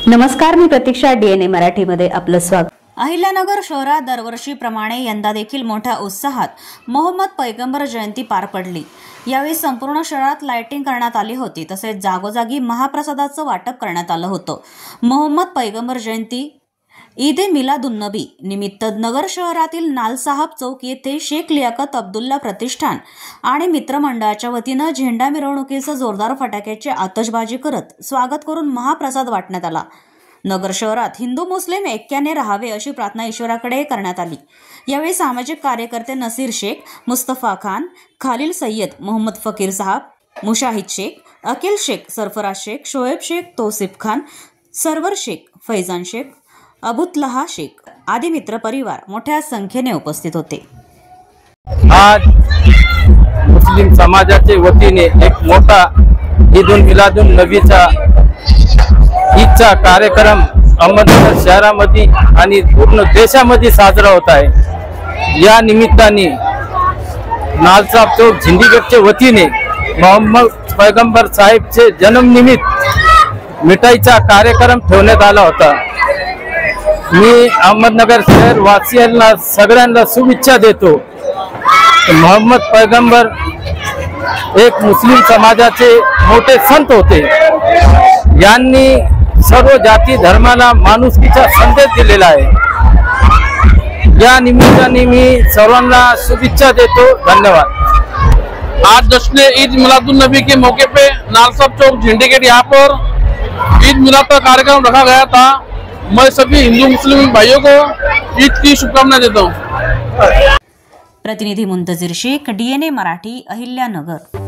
नमस्कार, मी प्रतीक्षा. DNA मराठीमध्ये आपलं स्वागत. अहिल्यानगर शहरात दरवर्षीप्रमाणे यंदा देखील मोठ्या उत्साहात मोहम्मद पैगंबर जयंती पार पडली. यावेळी संपूर्ण शहरात लाइटिंग करण्यात आली होती. तसेच जागोजागी महाप्रसादाचं वाटप करण्यात आलं होतं. मोहम्मद पैगंबर जयंती ईद ए मिलादुन्नबी निमित्त नगर शहरातील नालसाहब चौक येथे शेख लियाकत अब्दुल्ला प्रतिष्ठान आणि मित्रमंडळाच्या वतीनं झेंडा मिरवणुकीचं जोरदार फटाक्याची आतषबाजी करत स्वागत करून महाप्रसाद वाटण्यात आला. नगर शहरात हिंदू मुस्लिम ऐक्याने राहावे अशी प्रार्थना ईश्वराकडे करण्यात आली. यावेळी सामाजिक कार्यकर्ते नसीर शेख, मुस्तफा खान, खालील सय्यद, मोहम्मद फकीर साहब, मुशाहिद शेख, अकील शेख, सरफराज शेख, शोएब शेख, तौसिफ खान, सरवर शेख, फैजान शेख, अबुतलहा शेख आदी मित्र परिवार मोठ्या संख्येने उपस्थित होते. आज मुस्लिम समाजाच्या वतीने एक मोठा ईद उल मिलादुन नबीचा ईदचा कार्यक्रम अहमदनगर शहरामध्ये आणि पूर्ण देशामध्ये साजरा होत आहे. या निमित्ताने नालसाहब चौक झिंदीगडच्या वतीने मोहम्मद पैगंबर साहेबचे जन्मनिमित्त मिठाईचा कार्यक्रम ठेवण्यात आला होता. मी अहमदनगर शहर वासियांना सगळ्यांना शुभेच्छा देतो. मोहम्मद पैगंबर एक मुस्लिम समाजाचे मोठे संत होते. यांनी सर्व जाती धर्माला माणुसकीचा संदेश दिलेला आहे. या निमित्ताने मी सर्वांना शुभेच्छा देतो. धन्यवाद. आज जश्न ईद मिलादुन नबी के मौके पे नालसाहब चौक झंडे यहाँ पर ईद मिलाद का कार्यक्रम रखा गया था. मैं सभी हिंदू मुस्लिम भाइयों को ईद की शुभकामनाएं देता हूँ. प्रतिनिधि मुंतजिर शेख, DNA मराठी, अहिल्यानगर.